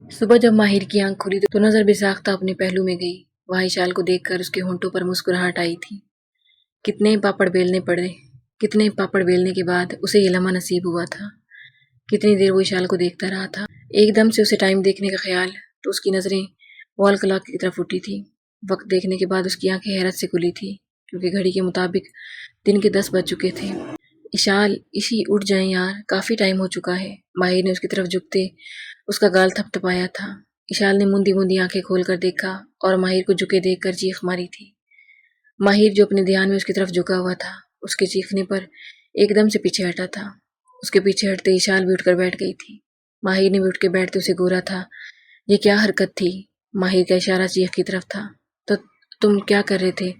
सुबह जब माहिर की आंख खुली तो नजर बेसाख्ता अपने पहलू में गई। वहाँ इशाल को देखकर उसके होंठों पर मुस्कुराहट आई थी। कितने पापड़ बेलने पड़े, कितने पापड़ बेलने के बाद उसे ये लम्हा नसीब हुआ था। कितनी देर वो इशाल को देखता रहा था। एकदम से उसे टाइम देखने का ख्याल, तो उसकी नज़रें वॉल क्लॉक की तरफ उठी थी। वक्त देखने के बाद उसकी आंखें हैरत से खुली थी, क्योंकि घड़ी के मुताबिक दिन के 10 बज चुके थे। इशाल, इसी उठ जाए यार, काफ़ी टाइम हो चुका है। माहिर ने उसकी तरफ झुकते उसका गाल थपथपाया था। इशाल ने मुंदी मुंदी आंखें खोलकर देखा और माहिर को झुके देखकर चीख मारी थी। माहिर, जो अपने ध्यान में उसकी तरफ झुका हुआ था, उसके चीखने पर एकदम से पीछे हटा था। उसके पीछे हटते इशाल भी उठकर बैठ गई थी। माहिर ने भी उठ के बैठते उसे घूरा था। ये क्या हरकत थी? माहिर का इशारा चीख की तरफ था। तो तुम क्या कर रहे थे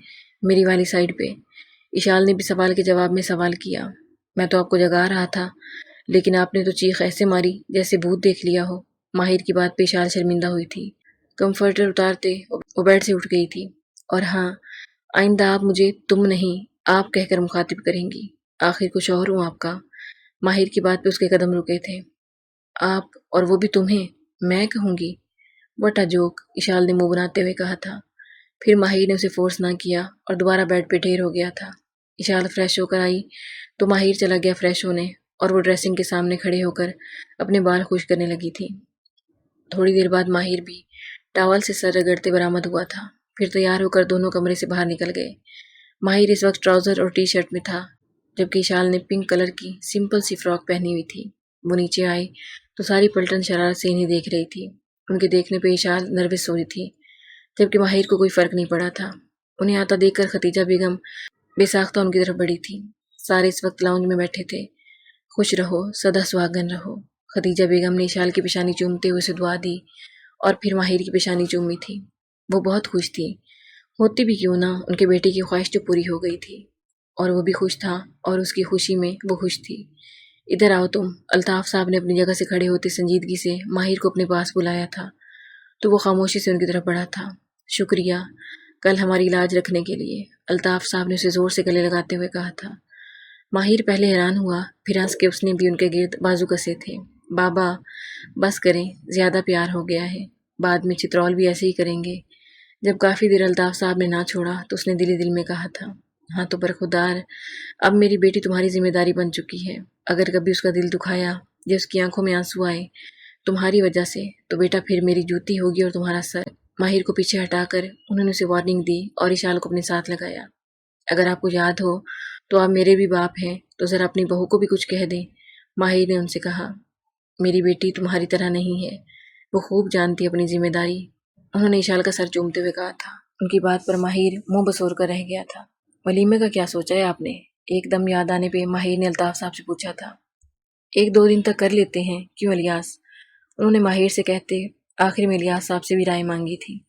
मेरी वाली साइड पे? इशाल ने भी सवाल के जवाब में सवाल किया। मैं तो आपको जगा रहा था, लेकिन आपने तो चीख ऐसे मारी जैसे भूत देख लिया हो। माहिर की बात पे इशाल शर्मिंदा हुई थी। कंफर्टर उतारते वो बेड से उठ गई थी। और हाँ, आइंदा आप मुझे तुम नहीं, आप कहकर मुखातिब करेंगी। आखिर कुछ और हूँ आपका। माहिर की बात पे उसके कदम रुके थे। आप, और वो भी तुम्हें मैं कहूँगी? व्हाट अ जोक, इशाल ने मुंह बनाते हुए कहा था। फिर माहिर ने उसे फोर्स ना किया और दोबारा बेड पे ढेर हो गया था। इशाल फ्रेश होकर आई तो माहिर चला गया फ्रेश होने, और वो ड्रेसिंग के सामने खड़े होकर अपने बाल खुश करने लगी थी। थोड़ी देर बाद माहिर भी टॉवल से सर रगड़ते बरामद हुआ था। फिर तैयार होकर दोनों कमरे से बाहर निकल गए। माहिर इस वक्त ट्राउज़र और टी शर्ट में था, जबकि इशाल ने पिंक कलर की सिंपल सी फ्रॉक पहनी हुई थी। वो नीचे आई तो सारी पलटन शरारत से इन्हें देख रही थी। उनके देखने पे इशाल नर्वस हुई थी, जबकि माहिर को कोई फ़र्क नहीं पड़ा था। उन्हें आता देखकर खतीजा बेगम बेसाख्ता उनकी तरफ बढ़ी थी। सारे इस वक्त लाउंज में बैठे थे। खुश रहो, सदा सुहागन रहो। खतीजा बेगम ने इशाल की पेशानी चूमते हुए उसे दुआ दी और फिर माहिर की पेशानी चूमी थी। वो बहुत खुश थी, होती भी क्यों ना, उनके बेटे की ख्वाहिश तो पूरी हो गई थी, और वो भी खुश था, और उसकी खुशी में वो खुश थी। इधर आओ तुम। अल्ताफ़ साहब ने अपनी जगह से खड़े होते संजीदगी से माहिर को अपने पास बुलाया था, तो वो खामोशी से उनकी तरफ बढ़ा था। शुक्रिया कल हमारी लाज रखने के लिए, अल्ताफ़ साहब ने उसे ज़ोर से गले लगाते हुए कहा था। माहिर पहले हैरान हुआ, फिर हंस के उसने भी उनके गिर्द बाजू कसे थे। बाबा बस करें, ज़्यादा प्यार हो गया है, बाद में चित्रौल भी ऐसे ही करेंगे। जब काफ़ी देर अल्ताफ़ साहब ने ना छोड़ा तो उसने दिल ही दिल में कहा था, हाँ तो बरखुरदार, अब मेरी बेटी तुम्हारी जिम्मेदारी बन चुकी है। अगर कभी उसका दिल दुखाया या उसकी आंखों में आंसू आए तुम्हारी वजह से, तो बेटा फिर मेरी जूती होगी और तुम्हारा सर। माहिर को पीछे हटाकर उन्होंने उसे वार्निंग दी और इशाल को अपने साथ लगाया। अगर आपको याद हो तो आप मेरे भी बाप हैं, तो ज़रा अपनी बहू को भी कुछ कह दें। माहिर ने उनसे कहा, मेरी बेटी तुम्हारी तरह नहीं है, वो खूब जानती है अपनी जिम्मेदारी। उन्होंने इशाल का सर चूमते हुए कहा था। उनकी बात पर माहिर मुंह बसोर कर रह गया था। वलीमे का क्या सोचा है आपने? एकदम याद आने पे माहिर ने अल्ताफ साहब से पूछा था। 1-2 दिन तक कर लेते हैं, क्यों इलियास? उन्होंने माहिर से कहते आखिर में इलियास साहब से भी राय मांगी थी,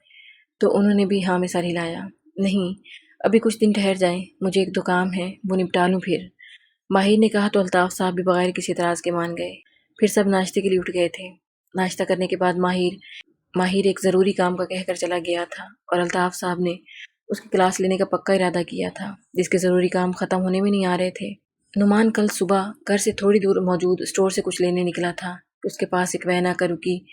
तो उन्होंने भी हाँ में सर हिलाया। नहीं, अभी कुछ दिन ठहर जाएं, मुझे एक दो काम है, वो निपटा लूँ फिर। माहिर ने कहा तो अल्ताफ साहब भी बगैर किसी एतराज़ के मान गए। फिर सब नाश्ते के लिए उठ गए थे। नाश्ता करने के बाद माहिर एक ज़रूरी काम का कहकर चला गया था, और अल्ताफ साहब ने उसकी क्लास लेने का पक्का इरादा किया था, जिसके ज़रूरी काम ख़त्म होने में नहीं आ रहे थे। नुमान कल सुबह घर से थोड़ी दूर मौजूद स्टोर से कुछ लेने निकला था कि उसके पास एक वैन आकर रुकी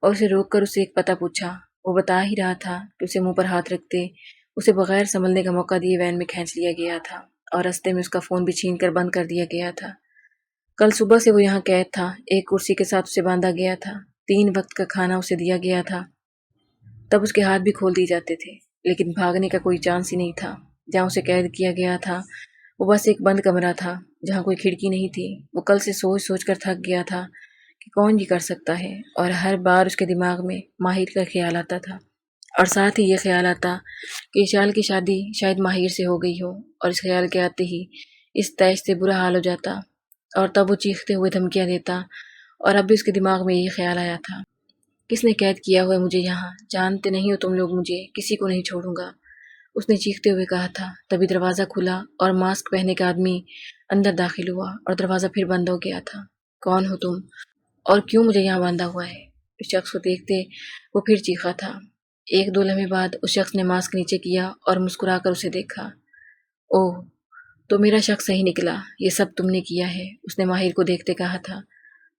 और उसे रोककर उससे एक पता पूछा। वो बता ही रहा था कि उसे मुंह पर हाथ रखते उसे बगैर संभलने का मौका दिए वैन में खींच लिया गया था, और रास्ते में उसका फ़ोन भी छीन कर बंद कर दिया गया था। कल सुबह से वो यहाँ कैद था। एक कुर्सी के साथ उसे बांधा गया था। 3 वक्त का खाना उसे दिया गया था। तब उसके हाथ भी खोल दिए जाते थे, लेकिन भागने का कोई चांस ही नहीं था। जहाँ उसे कैद किया गया था वो बस एक बंद कमरा था, जहाँ कोई खिड़की नहीं थी। वो कल से सोच सोच कर थक गया था कि कौन ये कर सकता है, और हर बार उसके दिमाग में माहिर का ख्याल आता था, और साथ ही ये ख्याल आता कि इशाल की शादी शायद माहिर से हो गई हो, और इस ख्याल के आते ही इस तैश से बुरा हाल हो जाता, और तब वो चीखते हुए धमकियाँ देता। और अब भी उसके दिमाग में यही ख्याल आया था, किसने कैद किया हुआ है मुझे यहाँ? जानते नहीं हो तुम लोग मुझे, किसी को नहीं छोड़ूंगा, उसने चीखते हुए कहा था। तभी दरवाज़ा खुला और मास्क पहने का आदमी अंदर दाखिल हुआ, और दरवाज़ा फिर बंद हो गया था। कौन हो तुम, और क्यों मुझे यहाँ बांधा हुआ है? उस शख्स को देखते वो फिर चीखा था। 1-2 लम्हे बाद उस शख्स ने मास्क नीचे किया और मुस्कुराकर उसे देखा। ओह, तो मेरा शक सही निकला, ये सब तुमने किया है, उसने माहिर को देखते कहा था।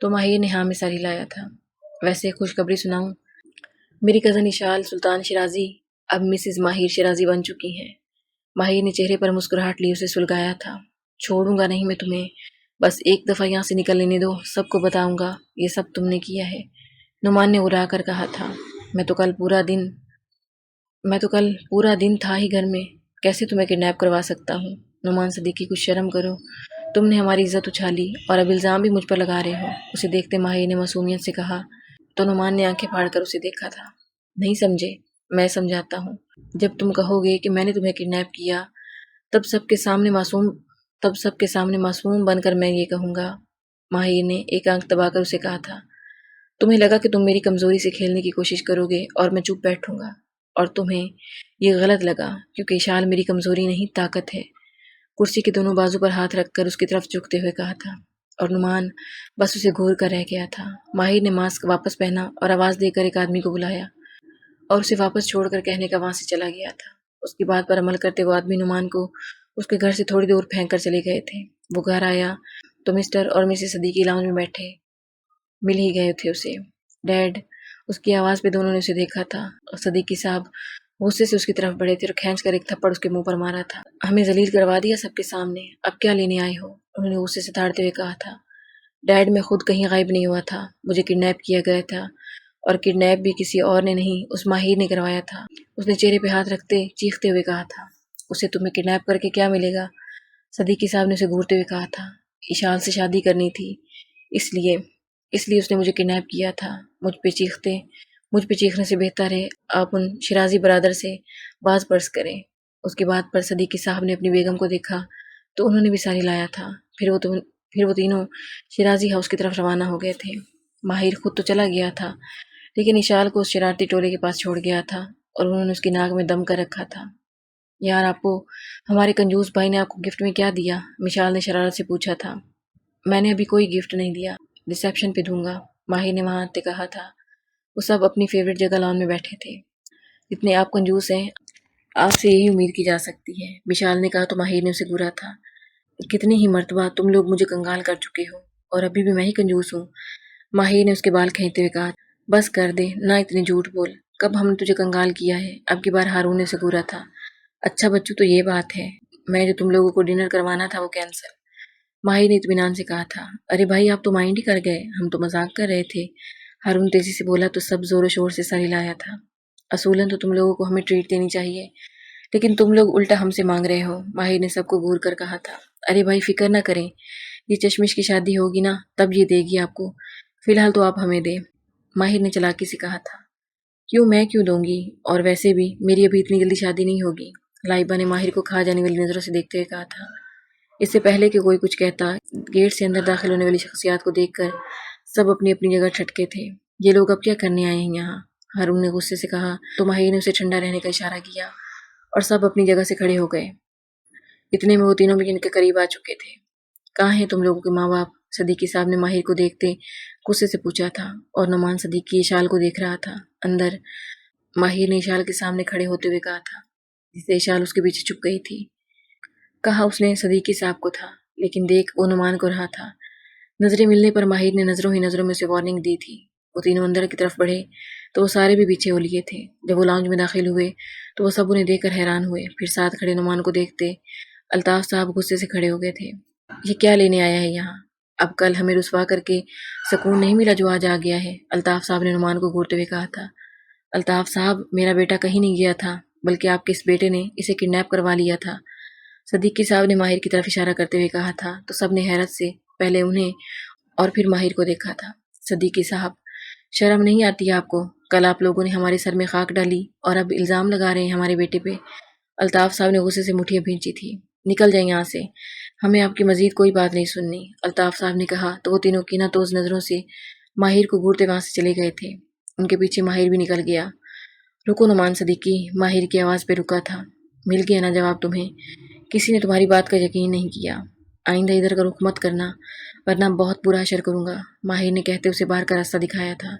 तो माहिर ने हाँ में सर हिलाया था। ویسے خوشخبری سناؤں، میری کزن اشال سلطان شیرازی اب مسز ماہر شیرازی بن چکی ہیں۔ ماہر نے چہرے پر مسکراہٹ لی اسے سلگایا تھا۔ چھوڑوں گا نہیں میں تمہیں، بس ایک دفعہ یہاں سے نکل لینے دو، سب کو بتاؤں گا یہ سب تم نے کیا ہے۔ نعمان نے اڑا کر کہا تھا، میں تو کل پورا دن تھا ہی گھر میں، کیسے تمہیں کڈنیپ کروا سکتا ہوں؟ نعمان صدیقی کچھ شرم کرو، تم نے ہماری عزت اچھالی اور اب الزام بھی مجھ پر لگا رہے ہو۔ اسے دیکھتے ماہر نے معصومیت سے کہا تو نعمان نے آنکھیں پھاڑ کر اسے دیکھا تھا۔ نہیں سمجھے، میں سمجھاتا ہوں۔ جب تم کہو گے کہ میں نے تمہیں کڈنیپ کیا تب سب کے سامنے معصوم بن کر میں یہ کہوں گا۔ ماہر نے ایک آنکھ دبا کر اسے کہا تھا، تمہیں لگا کہ تم میری کمزوری سے کھیلنے کی کوشش کرو گے اور میں چپ بیٹھوں گا، اور تمہیں یہ غلط لگا کیونکہ اشال میری کمزوری نہیں طاقت ہے۔ کرسی کے دونوں بازو پر ہاتھ رکھ کر اس کی طرف جھکتے ہوئے کہا تھا، اور نعمان بس اسے گھور کر رہ گیا تھا۔ ماہر نے ماسک واپس پہنا اور آواز دے کر ایک آدمی کو بلایا اور اسے واپس چھوڑ کر کہنے کا وہاں سے چلا گیا تھا۔ اس کی بات پر عمل کرتے وہ آدمی نعمان کو اس کے گھر سے تھوڑی دور پھینک کر چلے گئے تھے۔ وہ گھر آیا تو مسٹر اور مسز صدیقی لاؤنج میں بیٹھے مل ہی گئے تھے اسے۔ ڈیڈ، اس کی آواز پہ دونوں نے اسے دیکھا تھا اور صدیقی صاحب غصے سے اس کی طرف بڑھے تھے اور کھینچ کر ایک تھپڑ اس کے منہ پر مارا تھا۔ ہمیں ذلیل کروا دیا سب کے سامنے، اب کیا لینے آئے ہو؟ انہوں نے غصے سے دھاڑتے ہوئے کہا تھا۔ ڈیڈ، میں خود کہیں غائب نہیں ہوا تھا، مجھے کڈنیپ کیا گیا تھا، اور کڈنیپ بھی کسی اور نے نہیں، اس ماہر نے کروایا تھا۔ اس نے چہرے پہ ہاتھ رکھتے چیختے ہوئے کہا تھا۔ اسے تمہیں کڈنیپ کر کے کیا ملے گا؟ صدیقی صاحب نے اسے گھورتے ہوئے کہا تھا۔ اشال سے شادی کرنی تھی، اس لیے اس نے مجھے کڈنیپ کیا تھا۔ مجھ پہ چیخنے سے بہتر ہے آپ ان شیرازی برادر سے باز پرس کریں۔ اس کی بات پر صدیقی صاحب نے اپنی بیگم کو دیکھا تو انہوں نے بھی ساری لایا تھا۔ پھر وہ تینوں شیرازی ہاؤس کی طرف روانہ ہو گئے تھے۔ ماہر خود تو چلا گیا تھا لیکن اشال کو اس شرارتی ٹولے کے پاس چھوڑ گیا تھا اور انہوں نے اس کی ناک میں دم کر رکھا تھا۔ یار، ہمارے کنجوس بھائی نے آپ کو گفٹ میں کیا دیا؟ مشال نے شرارت سے پوچھا تھا۔ میں نے ابھی کوئی گفٹ نہیں دیا، ریسیپشن پہ دوں گا، ماہر نے وہاں آتے کہا تھا۔ وہ سب اپنی فیوریٹ جگہ لان میں بیٹھے تھے۔ اتنے آپ کنجوس ہیں، آپ سے یہی امید کی جا سکتی ہے، مشال نے کہا تو ماہر نے اسے گھورا تھا۔ کتنی ہی مرتبہ تم لوگ مجھے کنگال کر چکے ہو اور ابھی بھی میں ہی کنجوس ہوں، ماہر نے اس کے بال کھینچتے ہوئے کہا۔ بس کر دے، نہ اتنے جھوٹ بول، کب ہم نے تجھے کنگال کیا ہے؟ اب کی بار ہارون نے اسے گھورا تھا۔ اچھا بچوں، تو یہ بات ہے، میں جو تم لوگوں کو ڈنر کروانا تھا وہ کینسل، ماہر نے اطمینان سے کہا تھا۔ ارے بھائی، آپ تو مائنڈ ہی کر گئے، ہم تو مذاق کر رہے تھے، ہارون تیزی سے بولا تو سب زور و شور سے سر ہلایا تھا۔ اصولاً تو تم لوگوں کو ہمیں ٹریٹ دینی چاہیے لیکن تم لوگ الٹا ہم سے مانگ رہے ہو، ماہر نے سب کو گھور کر کہا تھا۔ ارے بھائی فکر نہ کریں، یہ چشمش کی شادی ہوگی نا تب یہ دے گی آپ کو، فی الحال تو آپ ہمیں دیں، ماہر نے چلاکی سے کہا تھا۔ میں کیوں دوں گی، اور ویسے بھی میری ابھی اتنی جلدی شادی نہیں ہوگی، لائبہ نے ماہر کو کھا جانے والی نظروں سے دیکھتے ہوئے کہا تھا۔ اس سے پہلے کہ کوئی کچھ کہتا، گیٹ سے اندر داخل ہونے والی شخصیات کو دیکھ کر سب اپنی اپنی جگہ ٹھٹکے تھے۔ یہ لوگ اب کیا کرنے آئے ہیں یہاں؟ ہارون نے غصے سے کہا تو ماہر نے اسے ٹھنڈا رہنے کا اشارہ کیا اور سب اپنی جگہ سے کھڑے ہو گئے۔ اتنے میں وہ تینوں بھی ان کے قریب آ چکے تھے۔ کہاں ہیں تم لوگوں کے ماں باپ؟ صدیقی صاحب نے ماہر کو دیکھتے غصے سے پوچھا تھا، اور نعمان صدیقی اشال کو دیکھ رہا تھا۔ اندر، ماہر نے اشال کے سامنے کھڑے ہوتے ہوئے کہا تھا، جس سے اشال اس کے پیچھے چھپ گئی تھی۔ کہا اس نے صدیقی صاحب کو تھا لیکن دیکھ وہ نعمان کو رہا تھا۔ نظریں ملنے پر ماہر نے نظروں ہی نظروں میں اسے وارننگ دی تھی۔ وہ تینوں اندر کی طرف بڑھے تو وہ سارے بھی پیچھے ہو لیے تھے۔ جب وہ لاؤنج میں داخل ہوئے تو وہ سب انہیں دیکھ کر حیران ہوئے، پھر ساتھ کھڑے نعمان کو دیکھتے الطاف صاحب غصے سے کھڑے ہو گئے تھے۔ یہ کیا لینے آیا ہے یہاں؟ اب کل ہمیں رسوا کر کے سکون نہیں ملا جو آج آ گیا ہے، الطاف صاحب نے نعمان کو گھورتے ہوئے کہا تھا۔ الطاف صاحب، میرا بیٹا کہیں نہیں گیا تھا بلکہ آپ کے اس بیٹے نے اسے کڈنیپ کروا لیا تھا، صدیقی صاحب نے ماہر کی طرف اشارہ کرتے ہوئے کہا تھا تو سب نے حیرت سے پہلے انہیں اور پھر ماہر کو دیکھا تھا۔ صدیقی صاحب، شرم نہیں آتی آپ کو؟ کل آپ لوگوں نے ہمارے سر میں خاک ڈالی اور اب الزام لگا رہے ہیں ہمارے بیٹے پہ۔ الطاف صاحب نے غصے سے مٹھیاں بھینچی تھی۔ نکل جائیں یہاں سے، ہمیں آپ کی مزید کوئی بات نہیں سننی، الطاف صاحب نے کہا تو وہ تینوں کینہ توز نظروں سے ماہر کو گھورتے وہاں سے چلے گئے تھے۔ ان کے پیچھے ماہر بھی نکل گیا۔ رکو نعمان صدیقی، ماہر کی آواز پہ رکا تھا۔ مل گیا نا جواب تمہیں؟ کسی نے تمہاری بات کا یقین نہیں کیا، آئندہ ادھر کا رخ مت کرنا ورنہ بہت برا حشر کروں گا، ماہر نے کہتے اسے باہر کا راستہ دکھایا تھا۔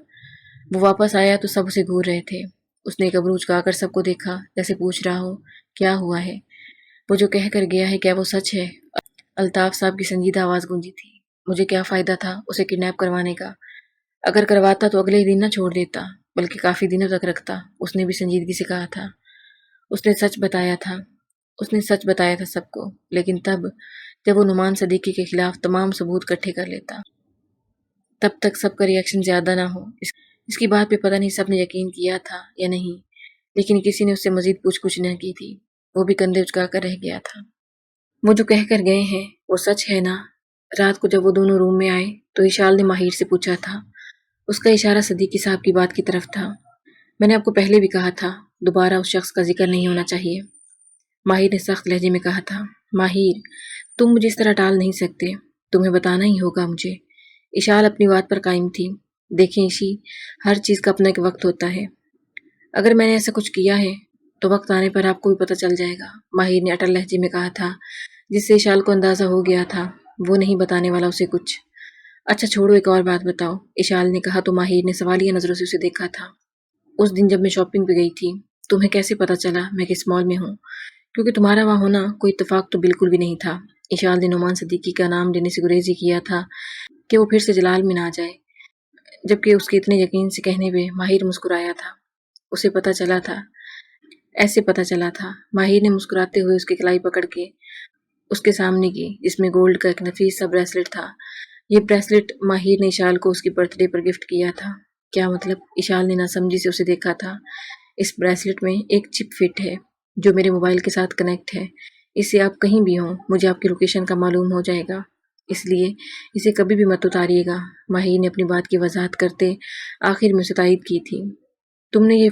وہ واپس آیا تو سب اسے گھور رہے تھے۔ اس نے ایک ابرو چکا کر سب کو دیکھا جیسے پوچھ رہا ہو کیا ہوا ہے، وہ جو کہہ کر گیا ہے کیا وہ سچ ہے؟ الطاف صاحب کی سنجیدہ آواز گونجی تھی۔ مجھے کیا فائدہ تھا اسے کڈنیپ کروانے کا؟ अगर करवाता तो अगले ही दिन न छोड़ देता, बल्कि काफ़ी दिनों तक रखता। उसने भी संजीदगी से कहा था। उसने सच बताया था। उसने सच बताया था सबको, लेकिन तब जब वो नुमान सदीकी के खिलाफ तमाम सबूत इकट्ठे कर लेता। तब तक सबका रिएक्शन ज़्यादा ना हो। इसकी बात पे पता नहीं सबने यकीन किया था या नहीं, लेकिन किसी ने उससे मज़ीद पूछ-कुछ न की थी। वो भी कंधे उचकाकर रह गया था। वो जो कह कर गए हैं वो सच है ना? रात को जब वो दोनों रूम में आए तो इशाल ने माहिर से पूछा था। उसका इशारा सदीकी साहब की बात की तरफ था। मैंने आपको पहले भी कहा था, दोबारा उस शख्स का जिक्र नहीं होना चाहिए, माहिर ने सख्त लहजे में कहा था। माहिर, तुम मुझे इस तरह टाल नहीं सकते, तुम्हें बताना ही होगा मुझे। इशाल अपनी बात पर कायम थी। देखें इशी, हर चीज़ का अपना एक वक्त होता है। अगर मैंने ऐसा कुछ किया है तो वक्त आने पर आपको भी पता चल जाएगा, माहिर ने अटल लहजे में कहा था, जिससे इशाल को अंदाज़ा हो गया था वो नहीं बताने वाला उसे कुछ। अच्छा छोड़ो, एक और बात बताओ, इशाल ने कहा तो माहिर ने सवालिया नज़रों से उसे देखा था। उस दिन जब मैं शॉपिंग पे गई थी, तुम्हें कैसे पता चला मैं किस मॉल में हूँ? क्योंकि तुम्हारा वहाँ होना कोई इत्तेफाक तो बिल्कुल भी नहीं था। इशाल ने नुमान सिद्दीकी का नाम लेने से गुरेज ही किया था कि वो फिर से जलाल में ना जाए, जबकि उसके इतने यकीन से कहने पे माहिर मुस्कुराया था। उसे पता चला था, ऐसे पता चला था। माहिर ने मुस्कुराते हुए उसकी कलाई पकड़ के उसके सामने की, जिसमें गोल्ड का एक नफीस सा ब्रेसलेट था। ये ब्रेसलेट माहिर ने इशाल को उसकी बर्थडे पर गिफ्ट किया था। क्या मतलब? इशाल ने नासमझी से उसे देखा था। इस ब्रेसलेट में एक चिप फिट है जो मेरे मोबाइल के साथ कनेक्ट है। इससे आप कहीं भी हों मुझे आपकी लोकेशन का मालूम हो जाएगा, इसलिए इसे कभी भी मत उतारिएगा। माहिर ने अपनी बात की वजाहत करते आखिर में उसे तायद की थी। तुमने ये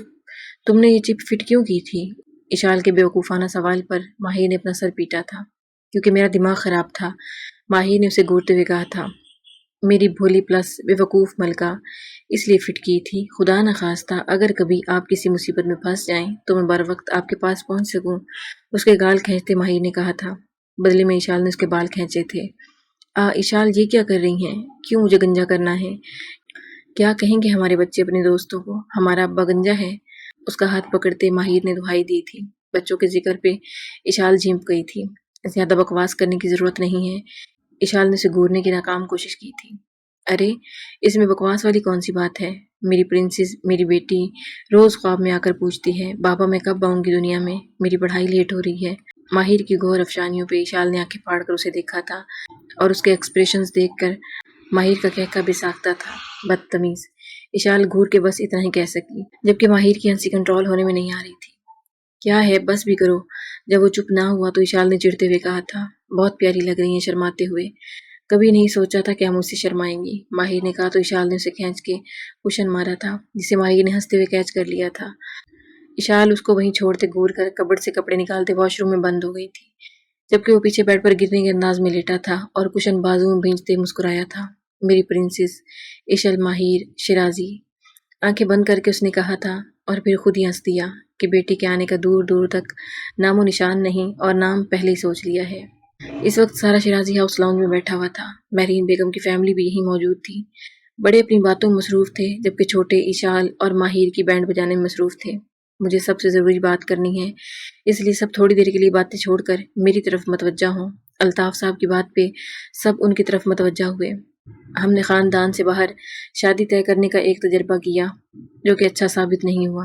तुमने ये चिप फिट क्यों की थी? इशाल के बेवकूफ़ाना सवाल पर माहिर ने अपना सर पीटा था। क्योंकि मेरा दिमाग ख़राब था, माहिर ने उसे घूरते हुए कहा था। मेरी भोली प्लस बेवकूफ़ मलका, इसलिए फ़िट की थी। खुदा न खास्ता अगर कभी आप किसी मुसीबत में फंस जाएं तो मैं बर वक्त आपके पास पहुंच सकूं। उसके गाल खींचते माहिर ने कहा था। बदले में इशाल ने उसके बाल खींचे थे। इशाल, ये क्या कर रही हैं? क्यों मुझे गंजा करना है? क्या कहेंगे हमारे बच्चे अपने दोस्तों को, हमारा अब्बा गंजा है? उसका हाथ पकड़ते माहिर ने दुहाई दी थी। बच्चों के जिक्र पे इशाल झिंप गई थी। ज़्यादा बकवास करने की ज़रूरत नहीं है। इशाल ने उसे घूरने की नाकाम कोशिश की थी। अरे, इसमें बकवास वाली कौन सी बात है? मेरी प्रिंसेस, मेरी बेटी रोज़ ख्वाब में आकर पूछती है, बाबा मैं कब आऊँगी दुनिया में, मेरी पढ़ाई लेट हो रही है। माहिर की घोर अफसानियों पे इशाल ने आंखें फाड़ कर उसे देखा था और उसके एक्सप्रेशंस देखकर माहिर का कहका भी साख्ता था। बदतमीज़, इशाल घूर के बस इतना ही कह सकी, जबकि माहिर की हंसी कंट्रोल होने में नहीं आ रही थी। क्या है, बस भी करो। जब वो चुप ना हुआ तो इशाल ने चिढ़ते हुए कहा था, बहुत प्यारी लग रही हैं शर्माते हुए। कभी नहीं सोचा था कि हम मुझसे शर्माएंगी, माहिर ने कहा तो इशाल ने उसे खींच के कुशन मारा था, जिसे माहिर ने हंसते हुए कैच कर लिया था। इशाल उसको वहीं छोड़ते घूर कर कपड़ से कपड़े निकालते वॉशरूम में बंद हो गई थी, जबकि वो पीछे बेड पर गिरने के अंदाज में लेटा था और कुशन बाजू में भींचते मुस्कुराया था। मेरी प्रिंसेस, इशल, माहिर, शिराजी, आंखें बंद करके उसने कहा था और फिर खुद ही हंस दिया कि बेटी के आने का दूर दूर तक नामो निशान नहीं और नाम पहले ही सोच लिया है। इस वक्त सारा शिराजी हाउस लाउंज में बैठा हुआ था। महरीन बेगम की फैमिली भी यहीं मौजूद थी। बड़े अपनी बातों में मसरूफ थे, जबकि छोटे इशाल और माहिर की बैंड बजाने में मसरूफ थे। मुझे सबसे ज़रूरी बात करनी है, इसलिए सब थोड़ी देर के लिए बातें छोड़कर मेरी तरफ मतवज्जा हों। अल्ताफ़ साहब की बात पे सब उनकी तरफ मतवज्जा हुए। हमने ख़ानदान से बाहर शादी तय करने का एक तजर्बा किया, जो कि अच्छा साबित नहीं हुआ।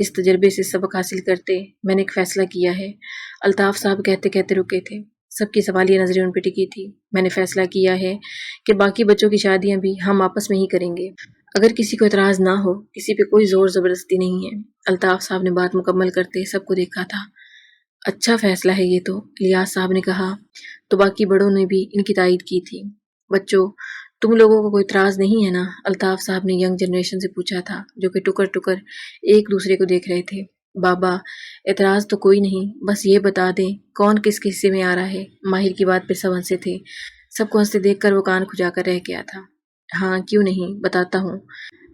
इस तजर्बे से सबक हासिल करते मैंने एक फ़ैसला किया है। अल्ताफ़ साहब कहते कहते रुके थे। सबकी सवालिया नज़रें उन पे टिकी थी। मैंने फ़ैसला किया है कि बाकी बच्चों की शादियाँ भी हम आपस में ही करेंगे, अगर किसी को एतराज़ ना हो। किसी पे कोई ज़ोर ज़बरदस्ती नहीं है। अल्ताफ़ साहब ने बात मुकम्मल करते सबको देखा था। अच्छा फ़ैसला है ये तो, इलियास साहब ने कहा तो बाकी बड़ों ने भी इनकी तायद की थी। बच्चों, तुम लोगों को कोई इतराज़ नहीं है ना? अल्ताफ़ साहब ने यंग जनरेशन से पूछा था, जो कि टुकर टुकर एक दूसरे को देख रहे थे। बाबा, एतराज़ तो कोई नहीं, बस ये बता दें कौन किस हिस्से में आ रहा है। माहिर की बात पे सब हंसे थे। सबको हंसते देखकर वो कान खुजाकर रह गया था। हाँ क्यों नहीं, बताता हूँ।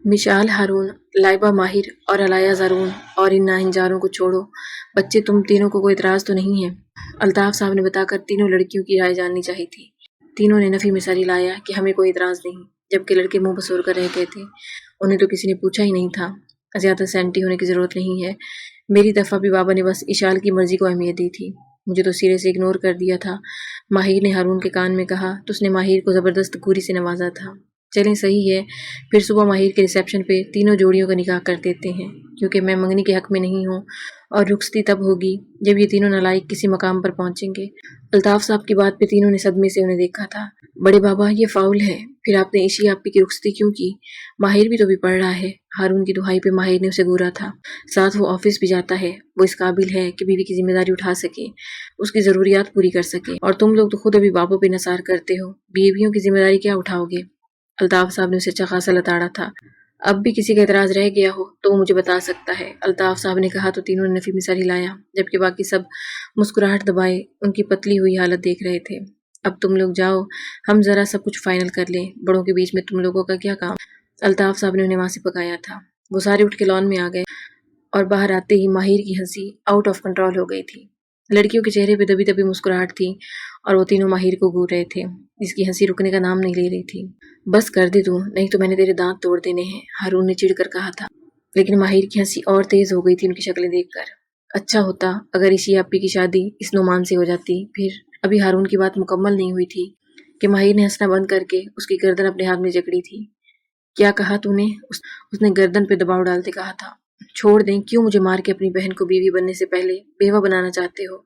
मिशाल हारून, लाइबा माहिर और अलाया ज़ारून, और इन नाहिंजारों को छोड़ो। बच्चे, तुम तीनों को कोई इतराज़ तो नहीं है? अल्ताफ़ साहब ने बताकर तीनों लड़कियों की राय जाननी चाहिए थी। तीनों ने नफ़ी में सर हिलाया कि हमें कोई इतराज़ नहीं, जबकि लड़के मुंह बसोर कर रह गए थे। उन्हें तो किसी ने पूछा ही नहीं था। ज़्यादा सेंटी होने की ज़रूरत नहीं है। मेरी दफ़ा भी बाबा ने बस इशाल की मर्ज़ी को अहमियत दी थी, मुझे तो सिरे से इग्नोर कर दिया था। माहिर ने हारून के कान में कहा तो उसने माहिर को ज़बरदस्त घूरी से नवाजा था। चलें सही है, फिर सुबह माहिर के रिसेप्शन पे तीनों जोड़ियों का निकाह कर देते हैं, क्योंकि मैं मंगनी के हक में नहीं हूँ और रुखसती तब होगी जब ये तीनों नालायक किसी मकाम पर पहुंचेंगे। अल्ताफ साहब की बात पे तीनों ने सदमे से उन्हें देखा था। बड़े बाबा, ये फाउल है, फिर आपने इशी आपी की रुखसती क्यों की? माहिर भी तो भी पढ़ रहा है। हारून की दुहाई पे माहिर ने उसे घूरा था। साथ वो ऑफिस भी जाता है, वो इस काबिल है कि बीवी की जिम्मेदारी उठा सके, उसकी ज़रूरियात पूरी कर सके, और तुम लोग तो खुद अभी बापों पे नसार करते हो, बीवियों की जिम्मेदारी क्या उठाओगे? अल्ताफ साहब ने उसे अच्छा खासा लताड़ा था। अब भी किसी का एतराज़ रह गया हो तो वो मुझे बता सकता है, अल्ताफ साहब ने कहा तो तीनों ने नफी में सर हिलाया, जबकि बाकी सब मुस्कुराहट दबाए उनकी पतली हुई हालत देख रहे थे। अब तुम लोग जाओ, हम ज़रा सब कुछ फाइनल कर लें, बड़ों के बीच में तुम लोगों का क्या काम? अल्ताफ साहब ने उन्हें वहाँ से पकाया था। वो सारे उठ के लॉन में आ गए और बाहर आते ही माहिर की हंसी आउट ऑफ कंट्रोल हो गई थी। लड़कियों के चेहरे पे दबी दबी मुस्कुराहट थी और वो तीनों माहिर को घूर रहे थे, जिसकी हंसी रुकने का नाम नहीं ले रही थी। बस कर दे तू, नहीं तो मैंने तेरे दांत तोड़ देने हैं, हारून ने चिढ़कर कहा था। लेकिन माहिर की हंसी और तेज हो गई थी उनकी शक्लें देखकर। अच्छा होता अगर इसी आपी की शादी इस नुमान से हो जाती। फिर अभी हारून की बात मुकम्मल नहीं हुई थी कि माहिर ने हंसना बंद करके उसकी गर्दन अपने हाथ में जकड़ी थी। क्या कहा तूने? उसने गर्दन पे दबाव डालते कहा था। छोड़ दें, क्यों मुझे मार के अपनी बहन को बीवी बनने से पहले बेवा बनाना चाहते हो?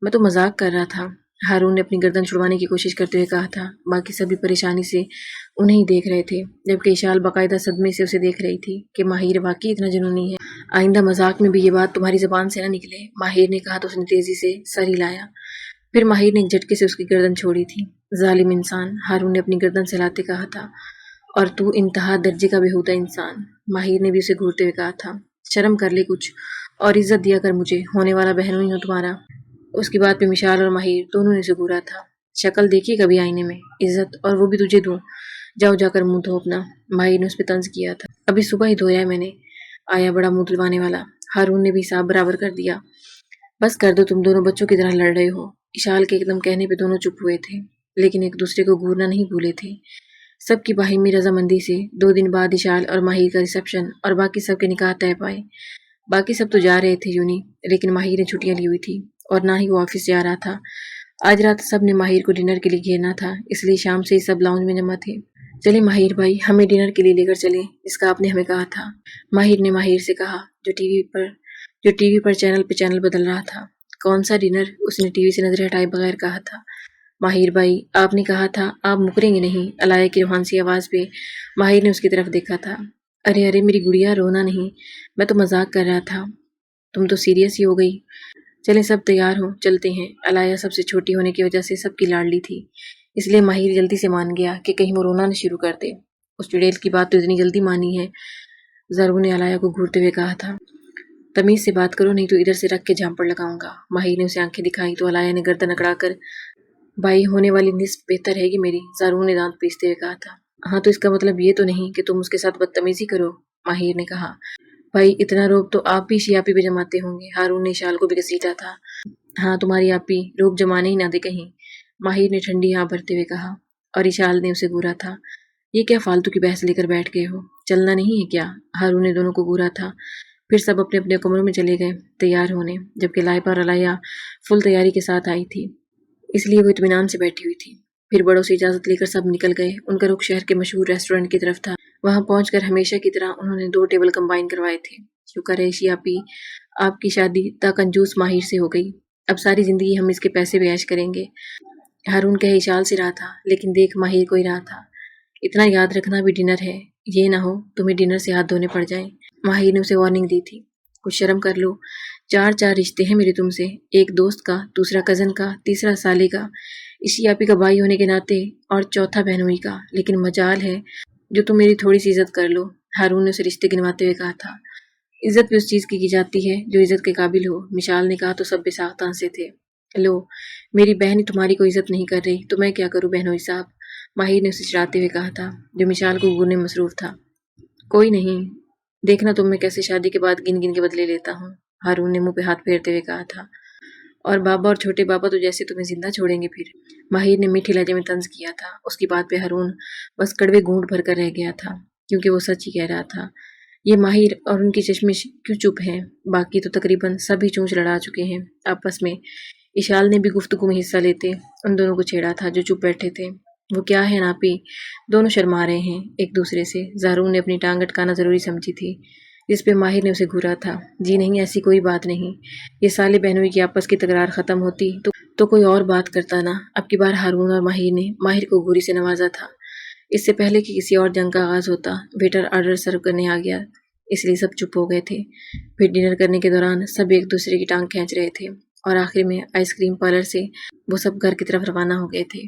मैं तो मजाक कर रहा था, हारून ने अपनी गर्दन छुड़वाने की कोशिश करते हुए कहा था। बाकी सभी परेशानी से उन्हें ही देख रहे थे, जबकि इशाल बाकायदा सदमे से उसे देख रही थी कि माहिर वाकई इतना जुनूनी है। आइंदा मजाक में भी ये बात तुम्हारी जबान से न निकले, माहिर ने कहा तो उसने तेजी से सर हिलाया। फिर माहिर ने एक झटके से उसकी गर्दन छोड़ी थी। जालिम इंसान, हारून ने अपनी गर्दन सहलाते कहा था। और तू इंतहा दर्जे का बेहुदा इंसान, माहिर ने भी उसे घूरते हुए कहा था। शर्म कर ले कुछ और इज्जत दिया कर मुझे, होने वाला बहनों ही हो तुम्हारा। उसकी बात पे मिशाल और माहिर दोनों ने उसे घूरा था। शक्ल देखी कभी आईने में? इज्जत, और वो भी तुझे दूं? जाओ जाकर मुंह धो अपना, माहिर ने उस पर तंज किया था। अभी सुबह ही धोया है मैंने, आया बड़ा मुंह धुलवाने वाला। हारून ने भी हिसाब बराबर कर दिया। बस कर दो, तुम दोनों बच्चों की तरह लड़ रहे हो। इशाल के एकदम कहने पे दोनों चुप हुए थे, लेकिन एक दूसरे को घूरना नहीं भूले थे। सबकी बाहिमी रजामंदी से 2 दिन बाद इशाल और माहिर का रिसेप्शन और बाकी सब के निकाह तय पाए। बाकी सब तो जा रहे थे यूनी, लेकिन माहिर ने छुट्टियां ली हुई थी और ना ही वो ऑफिस जा रहा था। आज रात सब ने माहिर को डिनर के लिए घेरना था, इसलिए शाम से ही सब लाउंज में जमा थे। चले माहिर भाई, हमें डिनर के लिए लेकर चले, जिसका आपने हमें कहा था, माहिर ने माहिर से कहा, जो टीवी पर चैनल बदल रहा था। कौन सा डिनर? उसने टीवी से नजर हटाए बगैर कहा था। माहिर भाई, आपने कहा था आप मुकरेंगे नहीं, अलाया की रूहान सी आवाज़ पे माहिर ने उसकी तरफ देखा था। अरे अरे मेरी गुड़िया, रोना नहीं, मैं तो मजाक कर रहा था, तुम तो सीरियस ही हो गई। चलें सब तैयार हो, चलते हैं। अलाया सबसे छोटी होने की वजह से सबकी लाडली थी, इसलिए माहिर जल्दी से मान गया कि कहीं वो रोना न शुरू कर दे। उस चुड़ैल की बात तो इतनी जल्दी मानी है, जरू ने अलाया को घूरते हुए कहा था। तमीज़ से बात करो, नहीं तो इधर से रख के झांपड़ लगाऊंगा। माहिर ने उसे आंखें दिखाई तो अलाया ने गर्दन अकड़ाकर, भाई होने वाली निस्फ बेहतर रहेगी मेरी, जारू ने दांत पीसते हुए कहा था। हाँ तो इसका मतलब ये तो नहीं कि तुम उसके साथ बदतमीजी करो, माहिर ने कहा। भाई इतना रोब तो आप भी शियापी पे जमाते होंगे, हारून ने इशाल को भी घसीटा था। हाँ तुम्हारी आपी रोब जमाने ही ना दे कहीं, माहिर ने ठंडी हाँ भरते हुए कहा, और इशाल ने उसे घूरा था। ये क्या फालतू की बहस लेकर बैठ गए हो, चलना नहीं है क्या? हारून ने दोनों को घूरा था। फिर सब अपने अपने कमरों में चले गए तैयार होने, जबकि लाइबा और अलाया फुल तैयारी के साथ आई थी, इसलिए वो इत्मीनान से बैठी हुई थी। फिर बड़ों से इजाज़त लेकर सब निकल गए। उनका रुख शहर के मशहूर रेस्टोरेंट की तरफ था। वहां पहुंचकर हमेशा की तरह उन्होंने 2 टेबल कंबाइन करवाए थे। शुक्र है शियापी, आपकी शादी ताकंजूस माहिर से हो गई, अब सारी जिंदगी हम इसके पैसे भी ऐश करेंगे। हारून कहे इशाल से रहा था, लेकिन देख माहिर को ही रहा था। इतना याद रखना भी डिनर है, ये ना हो तुम्हें डिनर से हाथ धोने पड़ जाए। माहिर ने उसे वार्निंग दी थी। कुछ शर्म कर लो, 4 रिश्ते हैं मेरे तुमसे, एक दोस्त का, दूसरा कज़न का, तीसरा साले का, इसी आपी का भाई होने के नाते, और चौथा बहनोई का। लेकिन मजाल है जो तुम मेरी थोड़ी सी इज्जत कर लो, हारून ने उसे रिश्ते गिनवाते हुए कहा था। इज्जत भी उस चीज़ की जाती है जो इज्जत के काबिल हो, मिशाल ने कहा तो सब बेसाख्त हंसे थे। लो, मेरी बहन ही तुम्हारी कोई इज्जत नहीं कर रही तो मैं क्या करूं बहनोई साहब, माहिर ने उसे चिढ़ाते हुए कहा था, जो मिशाल को घूरने में मसरूफ था। कोई नहीं, देखना तुम मैं कैसे शादी के बाद गिन गिन के बदले लेता हूँ, हारून ने मुंह पे हाथ फेरते हुए कहा था। और बाबा और छोटे बाबा तो जैसे तुम्हें जिंदा छोड़ेंगे फिर, माहिर ने मीठे लहजे में तंज किया था। उसकी बात पे हारून बस कड़वे घूंट भर कर रह गया था, क्योंकि वो सच ही कह रहा था। ये माहिर और उनकी चश्मिश क्यों चुप हैं? बाकी तो तकरीबन सभी चोंच लड़ा चुके हैं आपस में। इशाल ने भी गुफ्तगू में हिस्सा लेते उन दोनों को छेड़ा था जो चुप बैठे थे। وہ کیا ہے ناپی؟ دونوں شرما رہے ہیں ایک دوسرے سے۔ زہرون نے اپنی ٹانگ اٹکانا ضروری سمجھی تھی، جس پہ ماہر نے اسے گھورا تھا۔ جی نہیں، ایسی کوئی بات نہیں۔ یہ سالے بہنوئی کی آپس کی تکرار ختم ہوتی تو کوئی اور بات کرتا نا۔ اب کی بار ہارون اور ماہر نے ماہر کو گھوری سے نوازا تھا۔ اس سے پہلے کہ کسی اور جنگ کا آغاز ہوتا، ویٹر آرڈر سرو کرنے آ گیا، اس لیے سب چپ ہو گئے تھے۔ پھر ڈنر کرنے کے دوران سب ایک دوسرے کی ٹانگ کھینچ رہے تھے، اور آخر میں آئس کریم پارلر سے وہ سب گھر کی طرف روانہ ہو گئے تھے۔